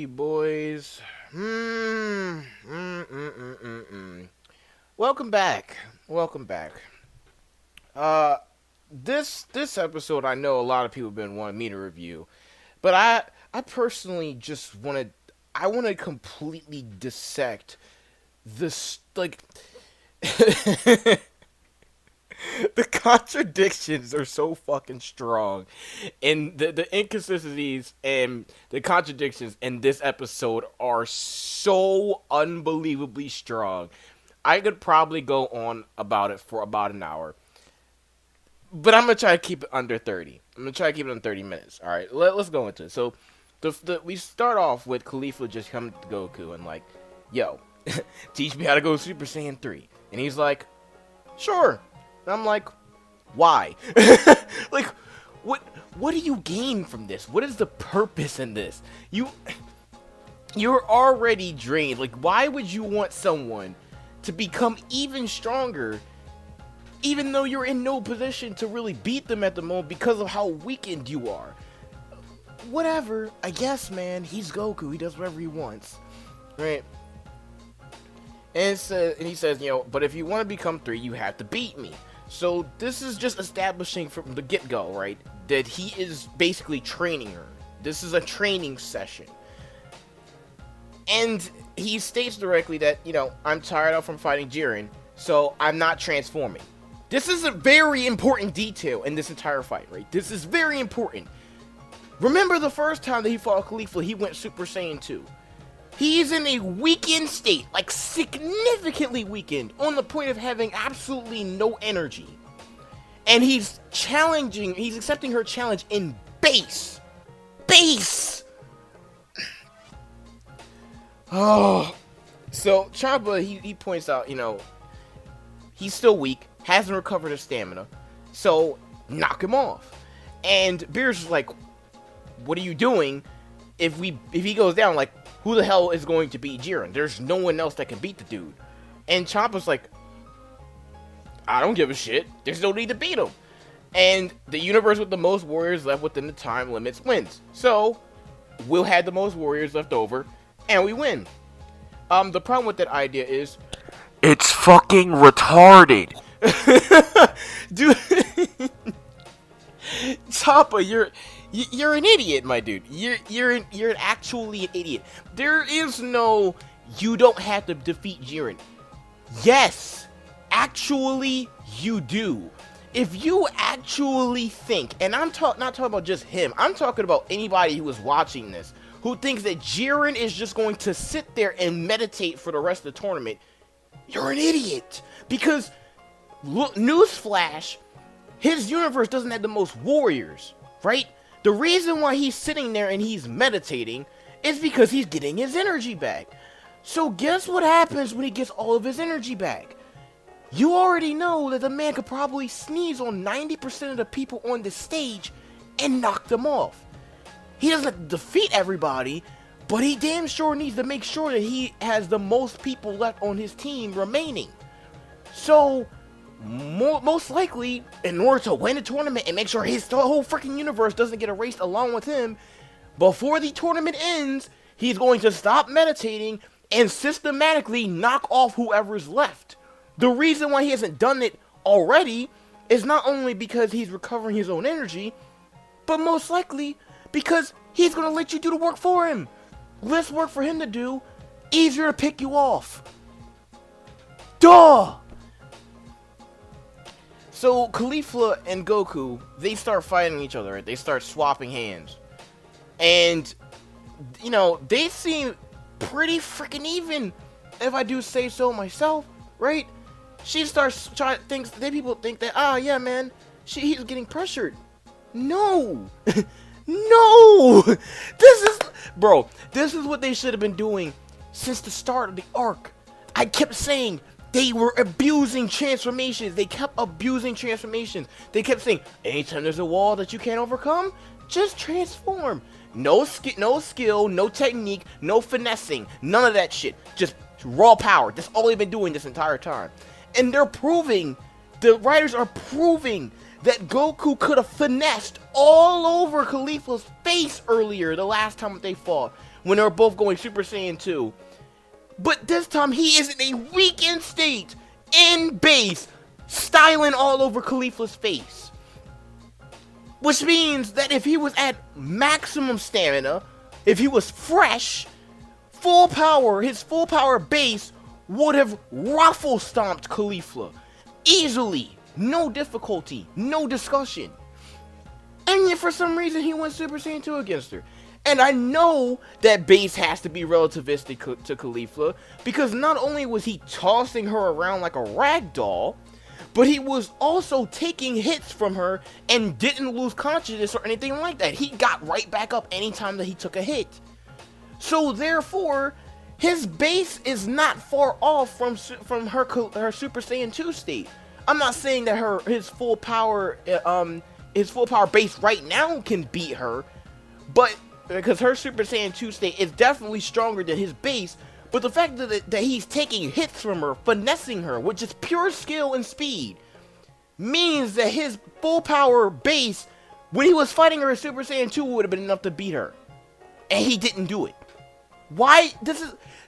boys. Welcome back. Welcome back. Uh, this episode, I know a lot of people have been wanting me to review, but I personally just I want to completely dissect this, like, the contradictions are so fucking strong, and the inconsistencies and the contradictions in this episode are so unbelievably strong. I could probably go on about it for about an hour, but I'm gonna try to keep it under 30. I'm gonna try to keep it on 30 minutes. All right, let's go into it. So, we start off with Khalifa just coming to Goku and like, yo, teach me how to go Super Saiyan 3, and he's like, sure. And I'm like, why? Like, what do you gain from this? What is the purpose in this? You're already drained. Like, why would you want someone to become even stronger, even though you're in no position to really beat them at the moment because of how weakened you are? Whatever. I guess, man. He's Goku. He does whatever he wants, right? And he says, but if you want to become 3, you have to beat me. So this is just establishing from the get-go, right, that he is basically training her. This is a training session. And he states directly that, I'm tired of from fighting Jiren, so I'm not transforming. This is a very important detail in this entire fight, right? This is very important. Remember the first time that he fought Khalifa, he went Super Saiyan 2. He's in a weakened state, like significantly weakened, on the point of having absolutely no energy. And he's accepting her challenge in base. Base! Oh. So, Champa, he points out, he's still weak, hasn't recovered his stamina, so knock him off. And Beerus is like, what are you doing if he goes down, like, who the hell is going to beat Jiren? There's no one else that can beat the dude. And Champa's like, I don't give a shit. There's no need to beat him. And the universe with the most warriors left within the time limits wins. So, we'll have the most warriors left over, and we win. The problem with that idea is, it's fucking retarded. Dude, Champa, you're an idiot, my dude. You're actually an idiot. There is no, you don't have to defeat Jiren. Yes, actually you do. If you actually think, and I'm not talking about just him, I'm talking about anybody who is watching this, who thinks that Jiren is just going to sit there and meditate for the rest of the tournament, you're an idiot. Because, look, newsflash, his universe doesn't have the most warriors, right? The reason why he's sitting there and he's meditating is because he's getting his energy back. So guess what happens when he gets all of his energy back? You already know that the man could probably sneeze on 90% of the people on the stage and knock them off. He doesn't defeat everybody, but he damn sure needs to make sure that he has the most people left on his team remaining. So, most likely, in order to win the tournament and make sure his whole freaking universe doesn't get erased along with him, before the tournament ends, he's going to stop meditating and systematically knock off whoever's left. The reason why he hasn't done it already is not only because he's recovering his own energy, but most likely because he's going to let you do the work for him. Less work for him to do, easier to pick you off. Duh! So, Khalifa and Goku, they start fighting each other. They start swapping hands. And, they seem pretty freaking even, if I do say so myself, right? She starts trying things. People think that, yeah, man, he's getting pressured. No! No! This is what they should have been doing since the start of the arc. I kept saying, they were abusing transformations. They kept abusing transformations. They kept saying, anytime there's a wall that you can't overcome, just transform. No skill, no technique, no finessing. None of that shit. Just raw power. That's all they've been doing this entire time. And the writers are proving that Goku could have finessed all over Khalifa's face earlier, the last time they fought, when they were both going Super Saiyan 2. But this time, he is in a weakened state, in base, styling all over Caulifla's face. Which means that if he was at maximum stamina, if he was fresh, full power, his full power base would have ruffle stomped Caulifla. Easily. No difficulty. No discussion. And yet for some reason he went Super Saiyan 2 against her. And I know that base has to be relativistic to Caulifla, because not only was he tossing her around like a rag doll, but he was also taking hits from her and didn't lose consciousness or anything like that. He got right back up anytime that he took a hit. So therefore, his base is not far off from her Super Saiyan 2 state. I'm not saying that his full power base right now can beat her, but because her Super Saiyan 2 state is definitely stronger than his base. But the fact that he's taking hits from her, finessing her, with just pure skill and speed, means that his full power base, when he was fighting her in Super Saiyan 2, would have been enough to beat her. And he didn't do it. Why? This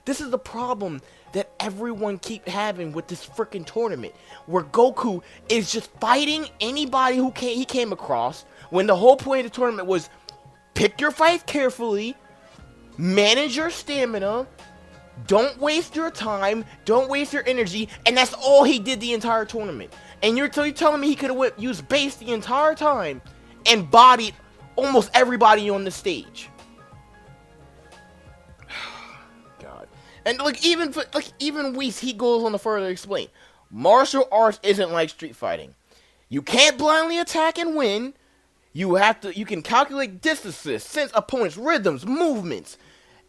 is the problem that everyone keep having with this freaking tournament, where Goku is just fighting anybody he came across, when the whole point of the tournament was pick your fight carefully, manage your stamina, don't waste your time, don't waste your energy, and that's all he did the entire tournament. And you're telling me he could have used base the entire time and bodied almost everybody on the stage. God. And even Whis, he goes on to further explain, martial arts isn't like street fighting. You can't blindly attack and win. You can calculate distances, sense opponents' rhythms, movements,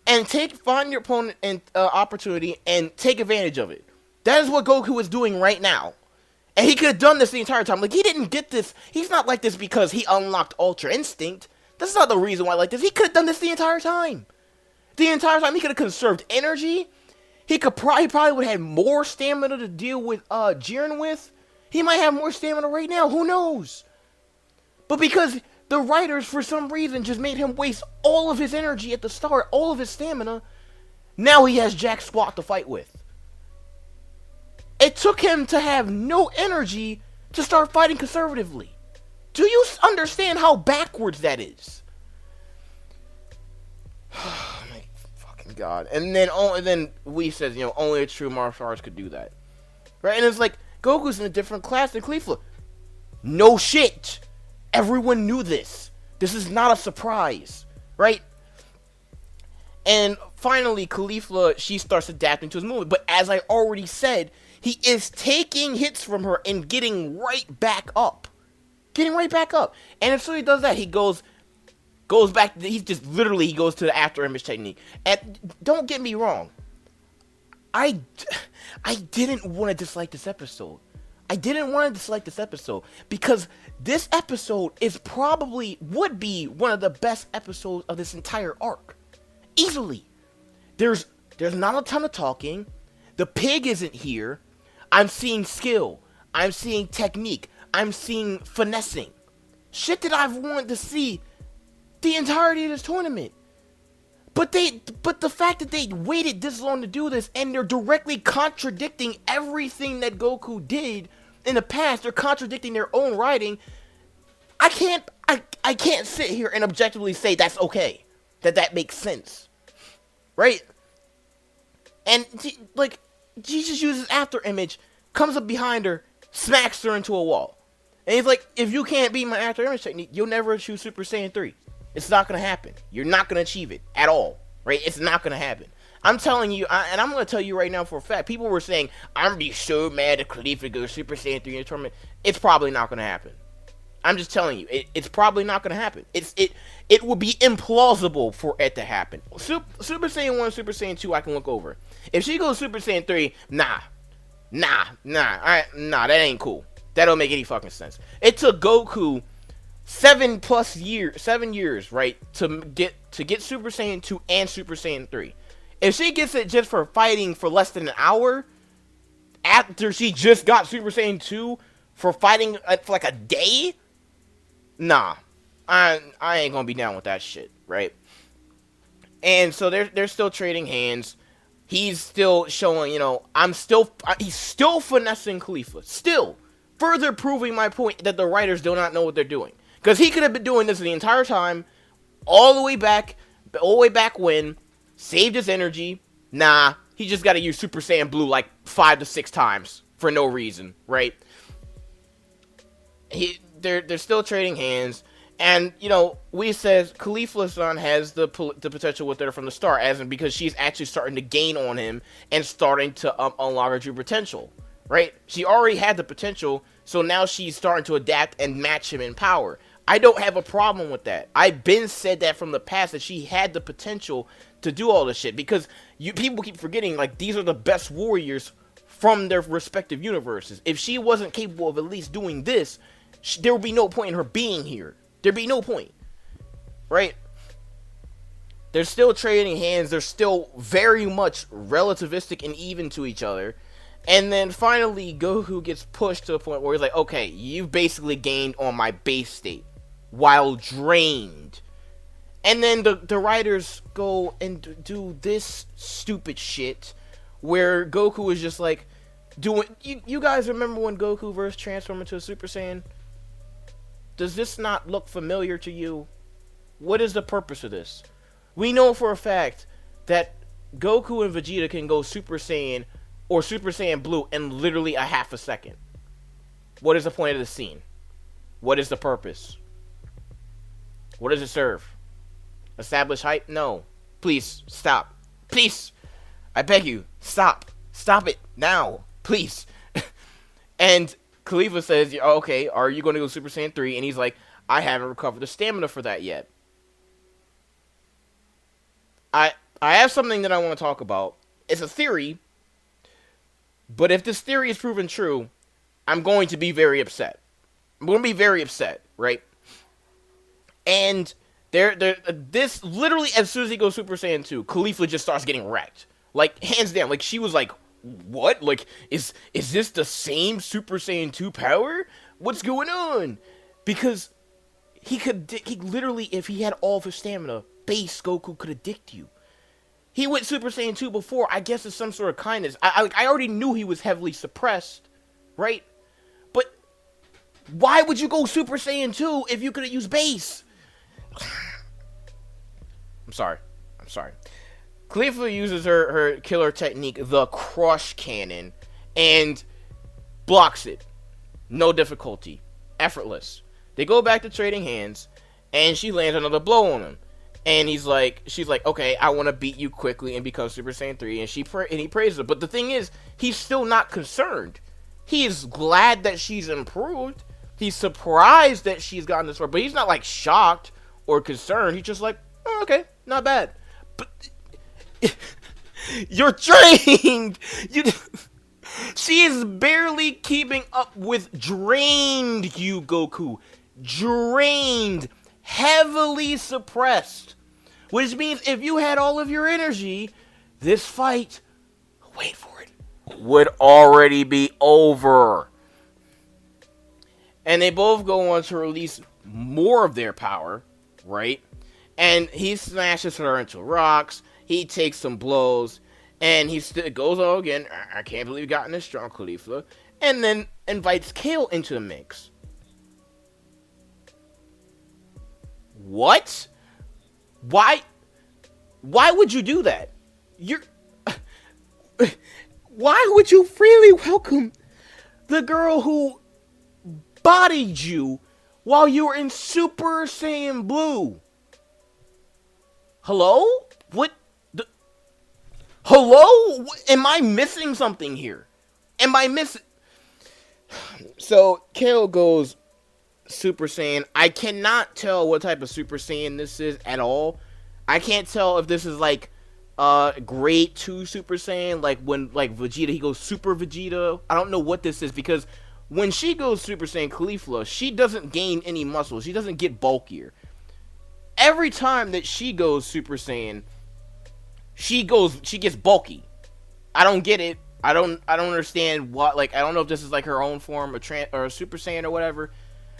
and find your opponent and opportunity and take advantage of it. That is what Goku is doing right now. And he could have done this the entire time. Like, he didn't get this. He's not like this because he unlocked Ultra Instinct. That's not the reason why like this. He could have done this the entire time. The entire time, he could have conserved energy. He probably would have had more stamina to deal with Jiren with. He might have more stamina right now. Who knows? But because the writers, for some reason, just made him waste all of his energy at the start, all of his stamina, now he has jack squat to fight with. It took him to have no energy to start fighting conservatively. Do you understand how backwards that is? Oh my fucking God. And then Whis says, only a true martial artist could do that. Right? And it's like, Goku's in a different class than Caulifla. No shit. Everyone knew this. This is not a surprise, right? And finally, Caulifla, she starts adapting to his movement. But as I already said, he is taking hits from her and getting right back up. Getting right back up. And as soon as he does that, he goes back. He goes to the Afterimage Technique. And don't get me wrong. I didn't want to dislike this episode. I didn't want to dislike this episode because this episode would be one of the best episodes of this entire arc. Easily. There's not a ton of talking. The pig isn't here. I'm seeing skill. I'm seeing technique. I'm seeing finessing. Shit that I've wanted to see the entirety of this tournament. But the fact that they waited this long to do this, and they're directly contradicting everything that Goku did in the past, they're contradicting their own writing. I can't sit here and objectively say that's okay, that makes sense, right? And she just uses Afterimage, comes up behind her, smacks her into a wall, and he's like, if you can't beat my Afterimage technique, you'll never achieve Super Saiyan 3. It's not gonna happen. You're not gonna achieve it at all, right? It's not gonna happen. I'm telling you, and I'm gonna tell you right now for a fact. People were saying, "I'm gonna be so mad at Caulifla goes Super Saiyan 3 in the tournament." It's probably not gonna happen. I'm just telling you, it's probably not gonna happen. It would be implausible for it to happen. Super Saiyan 1, Super Saiyan 2, I can look over. If she goes Super Saiyan 3, nah, that ain't cool. That don't make any fucking sense. It took Goku 7 years, right, to get Super Saiyan 2 and Super Saiyan 3. If she gets it just for fighting for less than an hour, after she just got Super Saiyan 2 for fighting for like a day, nah, I ain't gonna be down with that shit, right? And so they're still trading hands. He's still showing, he's still finessing Khalifa. Still further proving my point that the writers do not know what they're doing. Because he could have been doing this the entire time, all the way back when, saved his energy. Nah, he just got to use Super Saiyan Blue like 5 to 6 times for no reason, right? They're still trading hands. And, we says Khalifa-san has the potential with her from the start, as in because she's actually starting to gain on him and starting to unlock her true potential, right? She already had the potential, so now she's starting to adapt and match him in power. I don't have a problem with that. I've been said that from the past, that she had the potential to do all this shit, because people keep forgetting, like, these are the best warriors from their respective universes. If she wasn't capable of at least doing this, there would be no point in her being here. There'd be no point, right? They're still trading hands. They're still very much relativistic and even to each other. And then finally, Goku gets pushed to a point where he's like, okay, you've basically gained on my base state while drained. And then the writers go and do this stupid shit where Goku is just like doing... You guys remember when Goku first transformed into a Super Saiyan? Does this not look familiar to you? What is the purpose of this? We know for a fact that Goku and Vegeta can go Super Saiyan or Super Saiyan Blue in literally a half a second. What is the point of the scene? What is the purpose? What does it serve? Establish hype? No. Please, stop. Please. I beg you, stop. Stop it now. Please. And Khalifa says, okay, are you going to go Super Saiyan 3? And he's like, I haven't recovered the stamina for that yet. I have something that I want to talk about. It's a theory, but if this theory is proven true, I'm going to be very upset. I'm going to be very upset, right? And this literally, as soon as he goes Super Saiyan 2, Khalifa just starts getting wrecked. Like, hands down. Like, she was like, what? Like, is this the same Super Saiyan 2 power? What's going on? Because he literally, if he had all of his stamina, base Goku could addict you. He went Super Saiyan 2 before, I guess it's some sort of kindness. I already knew he was heavily suppressed, right? But why would you go Super Saiyan 2 if you could have used base? I'm sorry. Khalifa uses her killer technique, the Crush Cannon, and blocks it. No difficulty. Effortless. They go back to trading hands, and she lands another blow on him. And she's like, okay, I want to beat you quickly and become Super Saiyan 3. And he praises her. But the thing is, he's still not concerned. He is glad that she's improved. He's surprised that she's gotten this far. But he's not, like, shocked or concerned. He's just like, oh, okay, not bad. But you're trained. She is barely keeping up with drained you, Goku. Drained. Heavily suppressed. Which means if you had all of your energy, this fight, wait for it, would already be over. And they both go on to release more of their power, right? And he smashes her into rocks. He takes some blows. And he goes on again. I can't believe you gotten this strong, Khalifa. And then invites Kale into the mix. What? Why would you do that? Why would you freely welcome the girl who bodied you while you were in Super Saiyan Blue? Hello? What? Hello? Am I missing something here? Am I missing? So, Kale goes Super Saiyan. I cannot tell what type of Super Saiyan this is at all. I can't tell if this is like grade 2 Super Saiyan, like when like Vegeta, he goes Super Vegeta. I don't know what this is, because when she goes Super Saiyan Caulifla, she doesn't gain any muscle. She doesn't get bulkier. Every time that she goes Super Saiyan, she gets bulky. I don't get it. I don't understand what, like, I don't know if this is like her own form or a Super Saiyan or whatever.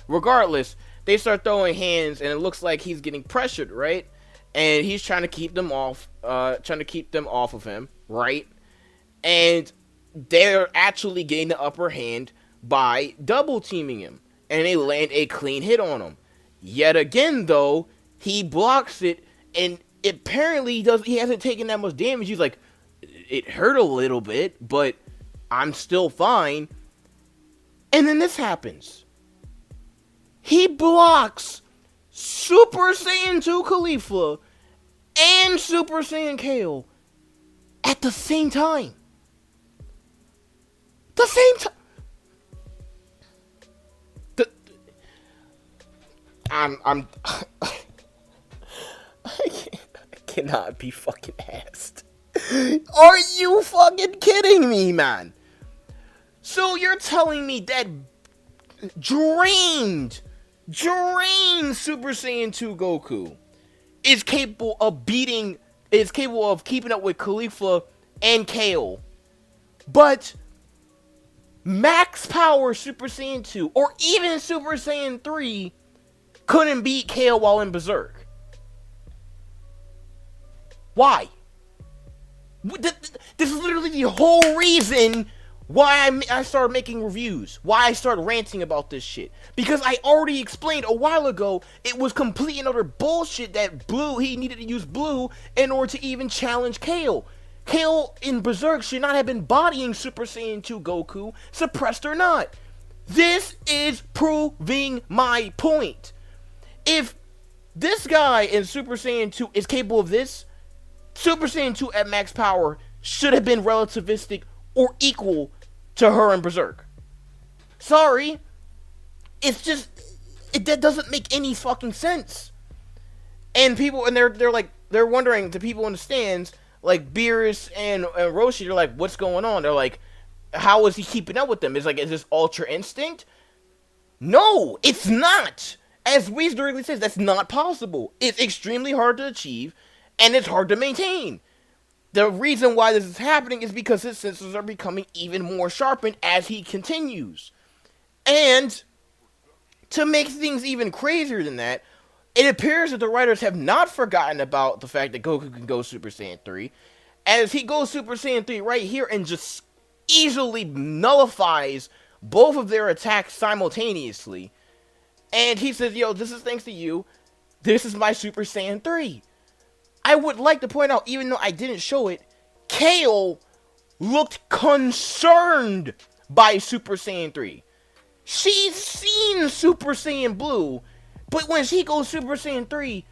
Regardless, they start throwing hands and it looks like he's getting pressured, right? and he's trying to keep them off, of him, right? And they're actually getting the upper hand by double teaming him, and they land a clean hit on him. Yet again, though, he blocks it, and apparently he hasn't taken that much damage. He's like, it hurt a little bit, but I'm still fine. And then this happens. He blocks Super Saiyan 2 Khalifa and Super Saiyan Kale at the same time. The same time. I'm I cannot be fucking asked. Are you fucking kidding me, man? So you're telling me that drained Super Saiyan 2 Goku is capable of keeping up with Khalifa and Kale, but max power Super Saiyan 2 or even Super Saiyan 3 couldn't beat Kale while in Berserk? Why? This is literally the whole reason why I started making reviews, why I started ranting about this shit. Because I already explained a while ago, it was complete and utter bullshit that he needed to use Blue in order to even challenge Kale. Kale in Berserk should not have been bodying Super Saiyan 2 Goku, suppressed or not. This is proving my point. If this guy in Super Saiyan 2 is capable of this, Super Saiyan 2 at max power should have been relativistic or equal to her in Berserk. Sorry. It's just, that doesn't make any fucking sense. And they're wondering, the people in the stands, like Beerus and Roshi, they're like, what's going on? They're like, how is he keeping up with them? Is this Ultra Instinct? No, it's not. As Whis directly says, that's not possible. It's extremely hard to achieve, and it's hard to maintain. The reason why this is happening is because his senses are becoming even more sharpened as he continues. And to make things even crazier than that, it appears that the writers have not forgotten about the fact that Goku can go Super Saiyan 3, as he goes Super Saiyan 3 right here and just easily nullifies both of their attacks simultaneously. And he says, yo, this is thanks to you. This is my Super Saiyan 3. I would like to point out, even though I didn't show it, Kale looked concerned by Super Saiyan 3. She's seen Super Saiyan Blue, but when she goes Super Saiyan 3,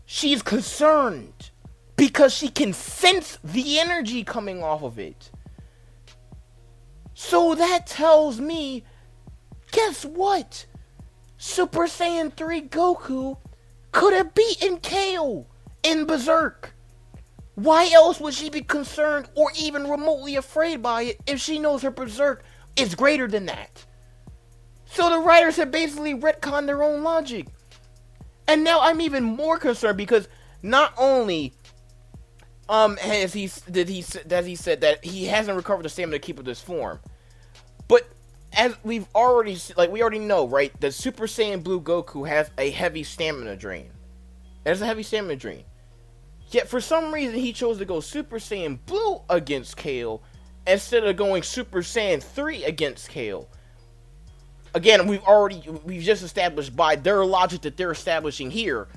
she's concerned because she can sense the energy coming off of it. So that tells me, guess what? Super Saiyan 3 Goku could have beaten Kale in Berserk. Why else would she be concerned or even remotely afraid by it if she knows her Berserk is greater than that? So the writers have basically retconned their own logic. And now I'm even more concerned because not only has he said that he hasn't recovered the stamina to keep with this form, but as we already know, right, that Super Saiyan Blue Goku has a heavy stamina drain. There's a heavy stamina drain. Yet for some reason he chose to go Super Saiyan Blue against Kale instead of going Super Saiyan 3 against Kale. Again, we've just established by their logic that they're establishing here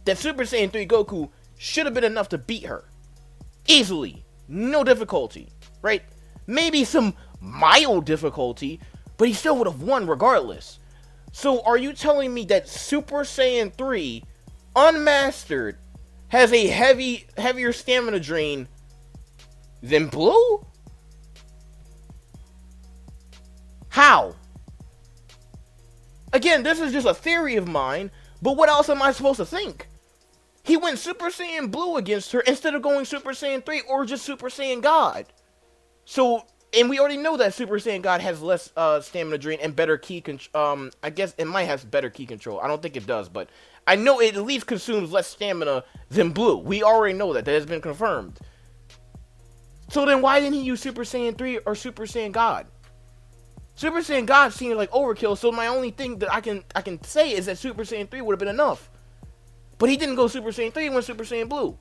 that Super Saiyan 3 Goku should have been enough to beat her. Easily. No difficulty. Right? Maybe some mild difficulty, but he still would have won regardless. So are you telling me that Super Saiyan 3 Unmastered has a heavier stamina drain than Blue? How? Again, this is just a theory of mine, but what else am I supposed to think? He went Super Saiyan Blue against her instead of going Super Saiyan 3 or just Super Saiyan God. So, and we already know that Super Saiyan God has less stamina drain and better ki control. I guess it might have better ki control. I don't think it does, but I know it at least consumes less stamina than Blue. We already know that. That has been confirmed. So then why didn't he use Super Saiyan 3 or Super Saiyan God? Super Saiyan God seemed like overkill, so my only thing that I can say is that Super Saiyan 3 would have been enough. But he didn't go Super Saiyan 3, he went Super Saiyan Blue.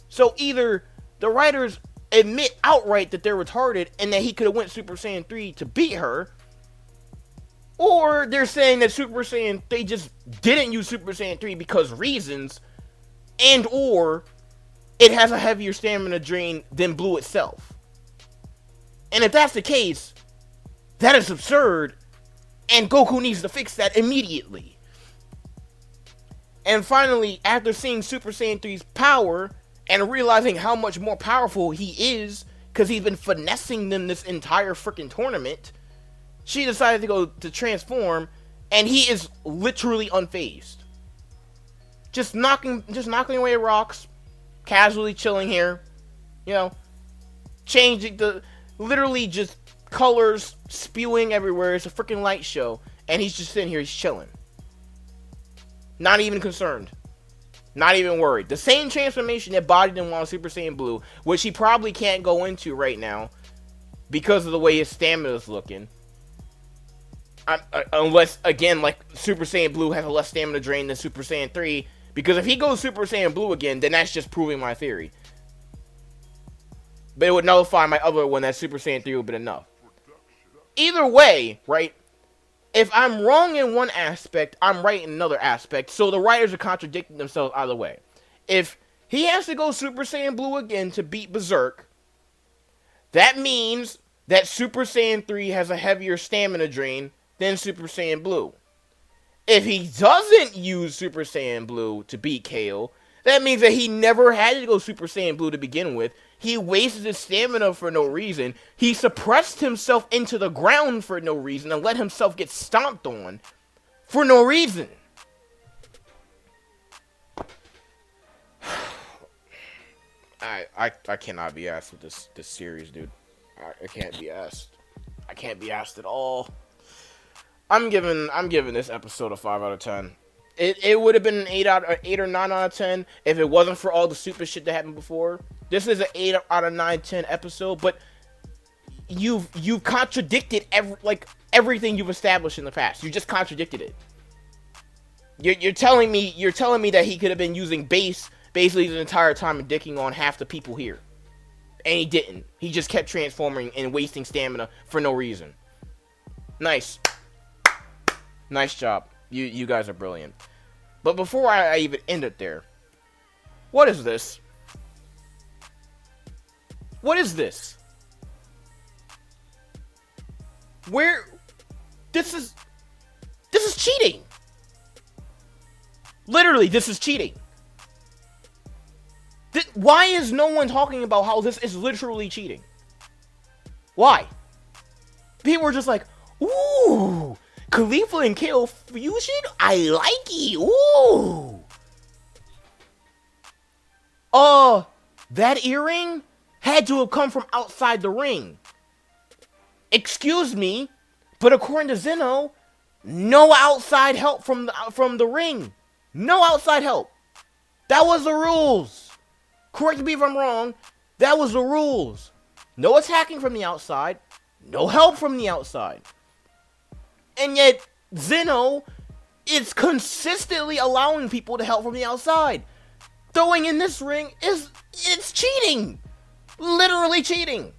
So either the writers admit outright that they're retarded and that he could have went Super Saiyan 3 to beat her, or they're saying that they just didn't use Super Saiyan 3 because reasons, and or it has a heavier stamina drain than Blue itself. And if that's the case, that is absurd, and Goku needs to fix that immediately. And finally, after seeing Super Saiyan 3's power and realizing how much more powerful he is, because he's been finessing them this entire freaking tournament, she decided to go to transform, and he is literally unfazed. Just knocking away rocks, casually chilling here, changing literally just colors spewing everywhere. It's a freaking light show, and he's just sitting here, he's chilling. Not even concerned. Not even worried. The same transformation that bodied him while Super Saiyan Blue, which he probably can't go into right now because of the way his stamina is looking. Unless, again, like Super Saiyan Blue has a less stamina drain than Super Saiyan 3. Because if he goes Super Saiyan Blue again, then that's just proving my theory. But it would nullify my other one that Super Saiyan 3 would have been enough. Either way, right? If I'm wrong in one aspect, I'm right in another aspect. So the writers are contradicting themselves either way. If he has to go Super Saiyan Blue again to beat Berserk, that means that Super Saiyan 3 has a heavier stamina drain than Super Saiyan Blue. If he doesn't use Super Saiyan Blue to beat KO, that means that he never had to go Super Saiyan Blue to begin with. He wasted his stamina for no reason. He suppressed himself into the ground for no reason and let himself get stomped on for no reason. I cannot be asked with this series, dude. I can't be asked. I can't be asked at all. I'm giving this episode a 5 out of 10. It would have been an 8 or 9 out of 10 if it wasn't for all the stupid shit that happened before. This is an 8 out of 9, 10 episode, but you've contradicted everything you've established in the past. You just contradicted it. You're telling me that he could have been using base basically the entire time and dicking on half the people here. And he didn't. He just kept transforming and wasting stamina for no reason. Nice. Nice job. You guys are brilliant. But before I even end it there, what is this? What is this? This is cheating. Literally, this is cheating. Why is no one talking about how this is literally cheating? Why? People are just like, ooh, Khalifa and KO fusion? I like it. Ooh. That earring had to have come from outside the ring. Excuse me, but according to Zeno, no outside help from the ring. No outside help. That was the rules. Correct me if I'm wrong. That was the rules. No attacking from the outside. No help from the outside. And yet, Zeno is consistently allowing people to help from the outside. Throwing in this ring it's cheating. Literally cheating.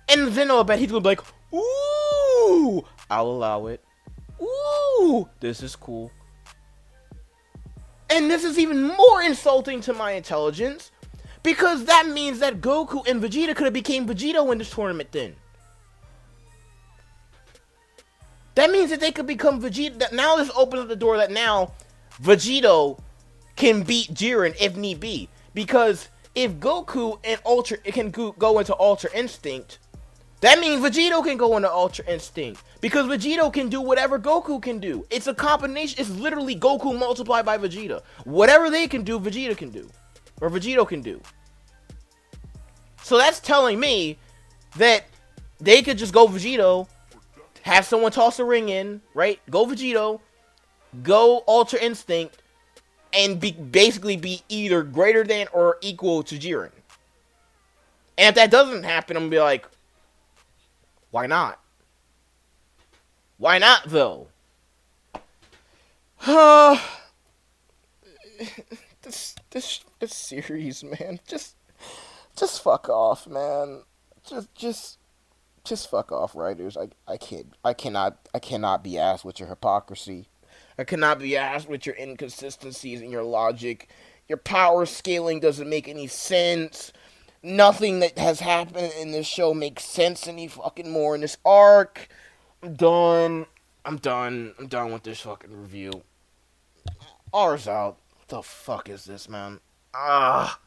And Zeno, I bet he's gonna be like, ooh, I'll allow it. Ooh, this is cool. And this is even more insulting to my intelligence, because that means that Goku and Vegeta could have became Vegito in this tournament then. That means that they could become Vegeta. Now this opens up the door that now Vegito can beat Jiren if need be. Because if Goku and Ultra can go into Ultra Instinct, that means Vegito can go into Ultra Instinct. Because Vegito can do whatever Goku can do. It's a combination. It's literally Goku multiplied by Vegeta. Whatever they can do, Vegeta can do. Or Vegito can do. So that's telling me that they could just go Vegito, have someone toss a ring in, right? Go Vegito, go Ultra Instinct, and basically be either greater than or equal to Jiren. And if that doesn't happen, I'm going to be like, why not? Why not, though? this series, man. Just fuck off, man. Just fuck off, writers. I cannot be asked with your hypocrisy. I cannot be asked with your inconsistencies and your logic. Your power scaling doesn't make any sense. Nothing that has happened in this show makes sense any fucking more in this arc. I'm done. I'm done. I'm done with this fucking review. R's out. What the fuck is this, man? Ah.